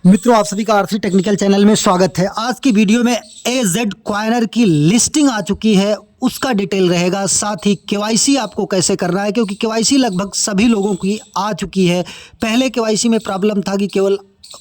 मित्रों, आप सभी का आरसी टेक्निकल चैनल में स्वागत है। आज की वीडियो में एजेड क्वाइनर की लिस्टिंग आ चुकी है, उसका डिटेल रहेगा। साथ ही केवाईसी आपको कैसे करना है, क्योंकि केवाईसी लगभग सभी लोगों की आ चुकी है। पहले केवाईसी में प्रॉब्लम था कि केवल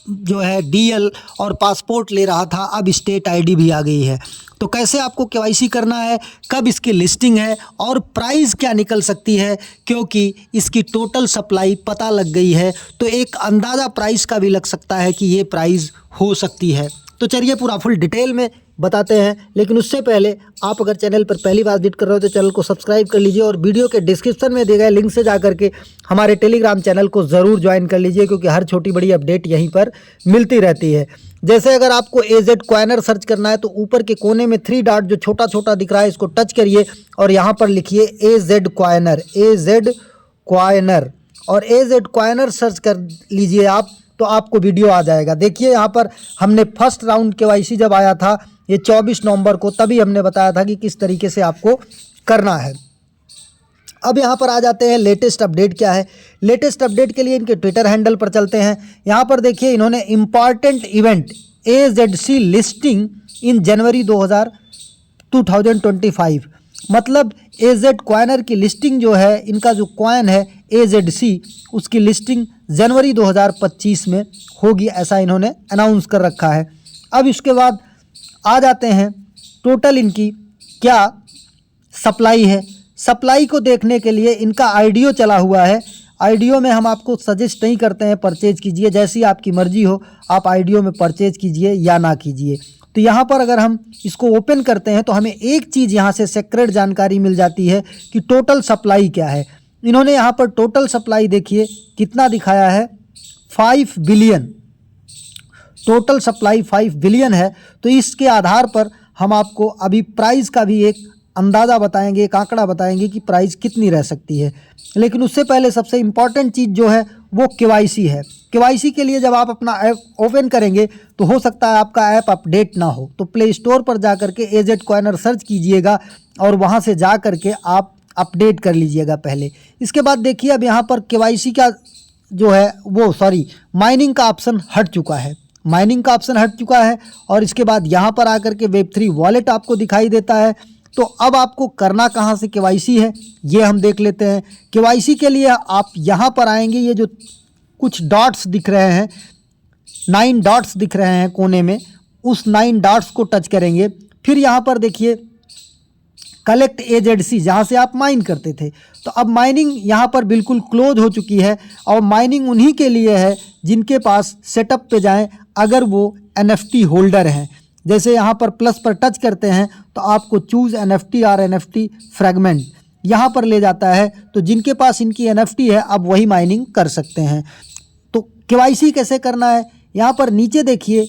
जो है डीएल और पासपोर्ट ले रहा था, अब स्टेट आईडी भी आ गई है। तो कैसे आपको केवाईसी करना है, कब इसकी लिस्टिंग है और प्राइस क्या निकल सकती है, क्योंकि इसकी टोटल सप्लाई पता लग गई है तो एक अंदाज़ा प्राइस का भी लग सकता है कि ये प्राइस हो सकती है। तो चलिए पूरा फुल डिटेल में बताते हैं। लेकिन उससे पहले आप अगर चैनल पर पहली बार विजिट कर रहे हो तो चैनल को सब्सक्राइब कर लीजिए और वीडियो के डिस्क्रिप्शन में दिए गए लिंक से जाकर के हमारे टेलीग्राम चैनल को ज़रूर ज्वाइन कर लीजिए, क्योंकि हर छोटी बड़ी अपडेट यहीं पर मिलती रहती है। जैसे अगर आपको एजेड क्वाइनर सर्च करना है तो ऊपर के कोने में 3 डॉट जो छोटा छोटा दिख रहा है, इसको टच करिए और यहाँ पर लिखिए एजेड क्वाइनर, एजेड क्वाइनर, और एजेड क्वाइनर सर्च कर लीजिए आप तो आपको वीडियो आ जाएगा। देखिए यहाँ पर हमने फर्स्ट राउंड केवाईसी जब आया था ये 24 नवंबर को, तभी हमने बताया था कि किस तरीके से आपको करना है। अब यहाँ पर आ जाते हैं लेटेस्ट अपडेट क्या है। लेटेस्ट अपडेट के लिए इनके ट्विटर हैंडल पर चलते हैं। यहाँ पर देखिए इन्होंने इम्पॉर्टेंट इवेंट एजेडसी लिस्टिंग इन जनवरी 2025, मतलब एजेड क्वाइनर की लिस्टिंग जो है, इनका जो क्वाइन है एजेडसी, उसकी लिस्टिंग जनवरी 2025 में होगी, ऐसा इन्होंने अनाउंस कर रखा है। अब इसके बाद आ जाते हैं टोटल इनकी क्या सप्लाई है। सप्लाई को देखने के लिए इनका आईडीओ चला हुआ है। आईडीओ में हम आपको सजेस्ट नहीं करते हैं परचेज कीजिए, जैसी आपकी मर्जी हो आप आईडीओ में परचेज कीजिए या ना कीजिए। तो यहाँ पर अगर हम इसको ओपन करते हैं तो हमें एक चीज़ यहाँ से सीक्रेट जानकारी मिल जाती है कि टोटल सप्लाई क्या है। इन्होंने यहाँ पर टोटल सप्लाई देखिए कितना दिखाया है, 5 बिलियन। टोटल सप्लाई 5 बिलियन है। तो इसके आधार पर हम आपको अभी प्राइस का भी एक अंदाज़ा बताएंगे, एक आंकड़ा बताएंगे कि प्राइस कितनी रह सकती है। लेकिन उससे पहले सबसे इम्पॉर्टेंट चीज़ जो है वो केवाईसी है। केवाईसी के लिए जब आप अपना ऐप ओपन करेंगे तो हो सकता है आपका ऐप अपडेट ना हो, तो प्ले स्टोर पर जा कर के एजेड क्वाइनर सर्च कीजिएगा और वहाँ से जा कर के आप अपडेट कर लीजिएगा पहले। इसके बाद देखिए अब यहाँ पर केवाईसी का जो है वो माइनिंग का ऑप्शन हट चुका है। माइनिंग का ऑप्शन हट चुका है और इसके बाद यहाँ पर आकर के वेब3 वॉलेट आपको दिखाई देता है। तो अब आपको करना कहाँ से केवाईसी है ये हम देख लेते हैं। केवाईसी के लिए आप यहाँ पर आएंगे, ये जो कुछ डॉट्स दिख रहे हैं, 9 डॉट्स दिख रहे हैं कोने में, उस 9 डॉट्स को टच करेंगे। फिर यहाँ पर देखिए कलेक्ट एजेडसी, जहाँ से आप माइन करते थे। तो अब माइनिंग यहाँ पर बिल्कुल क्लोज हो चुकी है और माइनिंग उन्हीं के लिए है जिनके पास सेटअप पे जाएं अगर वो NFT होल्डर हैं। जैसे यहाँ पर प्लस पर टच करते हैं तो आपको चूज़ NFT और NFT फ्रैगमेंट यहाँ पर ले जाता है। तो जिनके पास इनकी NFT है अब वही माइनिंग कर सकते हैं। तो केवाईसी कैसे करना है, यहाँ पर नीचे देखिए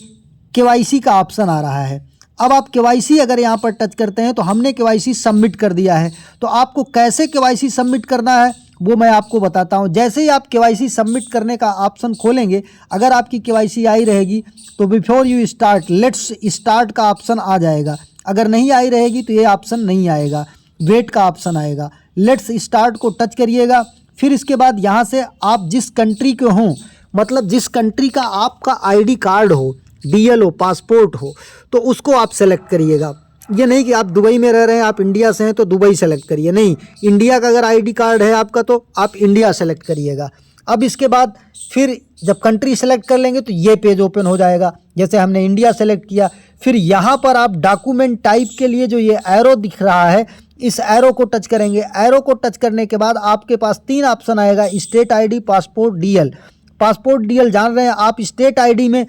केवाईसी का ऑप्शन आ रहा है। अब आप केवाईसी अगर यहाँ पर टच करते हैं तो हमने केवाईसी सबमिट कर दिया है। तो आपको कैसे केवाईसी सबमिट करना है वो मैं आपको बताता हूँ। जैसे ही आप केवाईसी सबमिट करने का ऑप्शन खोलेंगे, अगर आपकी केवाईसी आई रहेगी तो before you start let's start का ऑप्शन आ जाएगा। अगर नहीं आई रहेगी तो ये ऑप्शन नहीं आएगा, वेट का ऑप्शन आएगा। लेट्स स्टार्ट को टच करिएगा। फिर इसके बाद यहाँ से आप जिस कंट्री के हों, मतलब जिस कंट्री का आपका ID कार्ड हो, DL हो, पासपोर्ट हो, तो उसको आप सेलेक्ट करिएगा। ये नहीं कि आप दुबई में रह रहे हैं, आप इंडिया से हैं तो दुबई सेलेक्ट करिए, नहीं, इंडिया का अगर ID कार्ड है आपका तो आप इंडिया सेलेक्ट करिएगा। अब इसके बाद फिर जब कंट्री सेलेक्ट कर लेंगे तो ये पेज ओपन हो जाएगा। जैसे हमने इंडिया सेलेक्ट किया, फिर यहाँ पर आप डॉक्यूमेंट टाइप के लिए जो ये एरो दिख रहा है, इस एरो को टच करेंगे। एरो को टच करने के बाद आपके पास 3 ऑप्शन आएगा, state ID, passport, DL। Passport DL जान रहे हैं आप। स्टेट ID में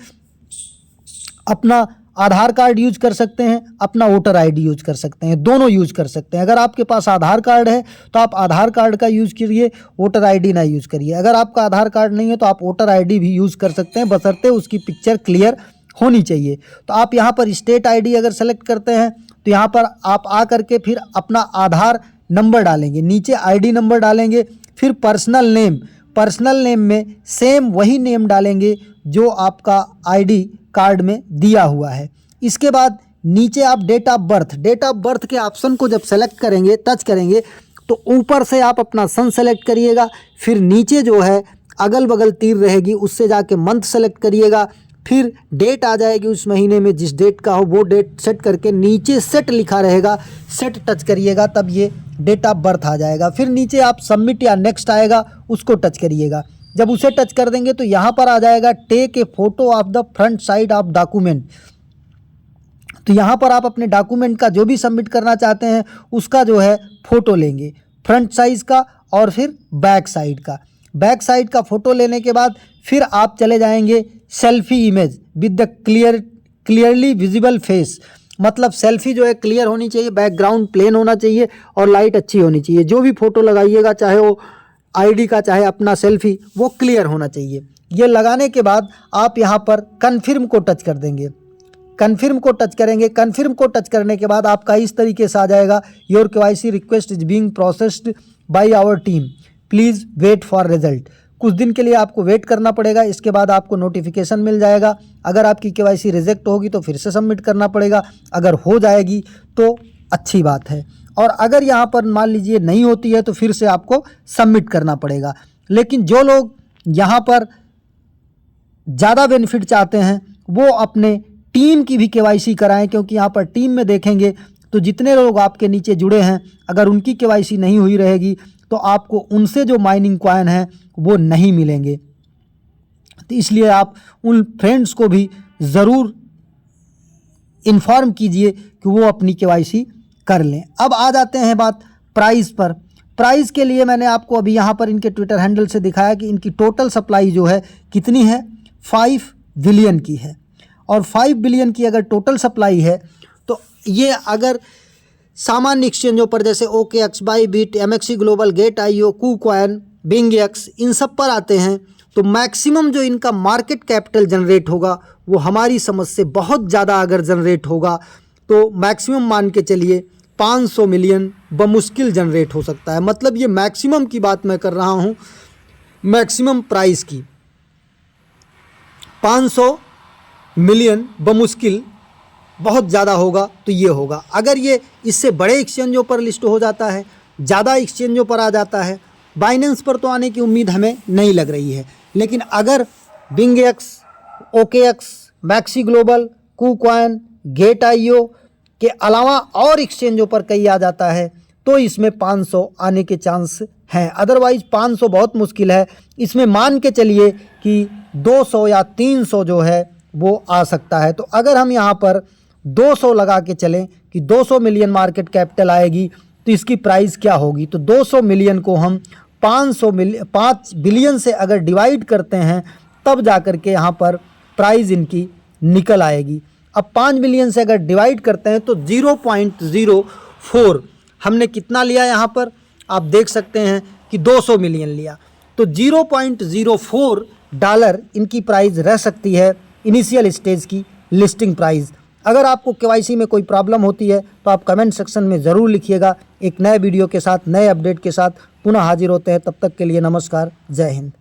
अपना आधार कार्ड यूज कर सकते हैं, अपना वोटर ID यूज कर सकते हैं, दोनों यूज कर सकते हैं। अगर आपके पास आधार कार्ड है तो आप आधार कार्ड का यूज़ करिए, वोटर ID ना यूज़ करिए। अगर आपका आधार कार्ड नहीं है तो आप वोटर ID भी यूज़ कर सकते हैं, बशर्ते उसकी पिक्चर क्लियर होनी चाहिए। तो आप यहाँ पर स्टेट ID अगर सेलेक्ट करते हैं तो यहाँ पर आप आ करके फिर अपना आधार नंबर डालेंगे, नीचे ID नंबर डालेंगे। फिर पर्सनल नेम, पर्सनल नेम में सेम वही नेम डालेंगे जो आपका ID कार्ड में दिया हुआ है। इसके बाद नीचे आप date of birth, date of birth के ऑप्शन को जब सेलेक्ट करेंगे, टच करेंगे, तो ऊपर से आप अपना सन सेलेक्ट करिएगा। फिर नीचे जो है अगल बगल तीर रहेगी, उससे जाके मंथ सेलेक्ट करिएगा। फिर डेट आ जाएगी उस महीने में, जिस डेट का हो वो डेट सेट करके नीचे सेट लिखा रहेगा, सेट टच करिएगा तब ये डेट ऑफ बर्थ आ जाएगा। फिर नीचे आप सबमिट या नेक्स्ट आएगा, उसको टच करिएगा। जब उसे टच कर देंगे तो यहाँ पर आ जाएगा take a photo of the front side of document. तो यहाँ पर आप अपने डॉक्यूमेंट का जो भी सबमिट करना चाहते हैं उसका जो है फ़ोटो लेंगे, फ्रंट साइज़ का और फिर बैक साइड का। बैक साइड का फ़ोटो लेने के बाद फिर आप चले जाएंगे selfie image with the clearly visible face. मतलब सेल्फी जो है क्लियर होनी चाहिए, बैकग्राउंड प्लेन होना चाहिए और लाइट अच्छी होनी चाहिए। जो भी फ़ोटो लगाइएगा, चाहे वो आईडी का चाहे अपना सेल्फी, वो क्लियर होना चाहिए। ये लगाने के बाद आप यहाँ पर कन्फर्म को टच कर देंगे। कन्फर्म को टच करेंगे। कन्फर्म को टच करने के बाद आपका इस तरीके से आ जाएगा, your KYC request is being processed by our team, please wait for result. कुछ दिन के लिए आपको वेट करना पड़ेगा, इसके बाद आपको नोटिफिकेशन मिल जाएगा। अगर आपकी KYC रिजेक्ट होगी तो फिर से सबमिट करना पड़ेगा, अगर हो जाएगी तो अच्छी बात है, और अगर यहाँ पर मान लीजिए नहीं होती है तो फिर से आपको सबमिट करना पड़ेगा। लेकिन जो लोग यहाँ पर ज़्यादा बेनिफिट चाहते हैं वो अपने टीम की भी KYC कराएं, क्योंकि यहाँ पर टीम में देखेंगे तो जितने लोग आपके नीचे जुड़े हैं, अगर उनकी KYC नहीं हुई रहेगी तो आपको उनसे जो माइनिंग कॉइन है वो नहीं मिलेंगे। तो इसलिए आप उन फ्रेंड्स को भी ज़रूर इन्फॉर्म कीजिए कि वो अपनी KYC कर लें। अब आ जाते हैं बात प्राइस पर। प्राइस के लिए मैंने आपको अभी यहाँ पर इनके ट्विटर हैंडल से दिखाया कि इनकी टोटल सप्लाई जो है कितनी है, 5 बिलियन की है। और 5 बिलियन की अगर टोटल सप्लाई है तो ये अगर सामान्य एक्सचेंजों पर जैसे OKX, बाईबिट, MXC ग्लोबल, गेट.io, KuCoin, BingX, इन सब पर आते हैं तो मैक्सिमम जो इनका मार्केट कैपिटल जनरेट होगा वो हमारी समझ से बहुत ज़्यादा अगर जनरेट होगा तो मैक्सिमम मान के चलिए 500 मिलियन बमुश्किल जनरेट हो सकता है। मतलब ये मैक्सिमम की बात मैं कर रहा हूँ, मैक्सिमम प्राइस की 500 मिलियन बमुश्किल, बहुत ज़्यादा होगा तो ये होगा। अगर ये इससे बड़े एक्सचेंजों पर लिस्ट हो जाता है, ज़्यादा एक्सचेंजों पर आ जाता है, बाइनेंस पर तो आने की उम्मीद हमें नहीं लग रही है, लेकिन अगर BingX, OKX, MXC global, KuCoin, गेट.io के अलावा और एक्सचेंजों पर कहीं आ जाता है तो इसमें 500 आने के चांस हैं। अदरवाइज़ 500 बहुत मुश्किल है। इसमें मान के चलिए कि 200 या 300 जो है वो आ सकता है। तो अगर हम यहाँ पर 200 लगा के चलें कि 200 मिलियन मार्केट कैपिटल आएगी तो इसकी प्राइस क्या होगी, तो 200 मिलियन को हम 5 बिलियन से अगर डिवाइड करते हैं तब जा कर के यहाँ पर प्राइस इनकी निकल आएगी। अब 5 बिलियन से अगर डिवाइड करते हैं तो 0.04 हमने कितना लिया यहाँ पर आप देख सकते हैं कि 200 मिलियन लिया, तो 0.04 डॉलर इनकी प्राइस रह सकती है इनिशियल स्टेज की लिस्टिंग प्राइस। अगर आपको KYC में कोई प्रॉब्लम होती है तो आप कमेंट सेक्शन में ज़रूर लिखिएगा। एक नए वीडियो के साथ, नए अपडेट के साथ पुनः हाजिर होते हैं। तब तक के लिए नमस्कार, जय हिंद।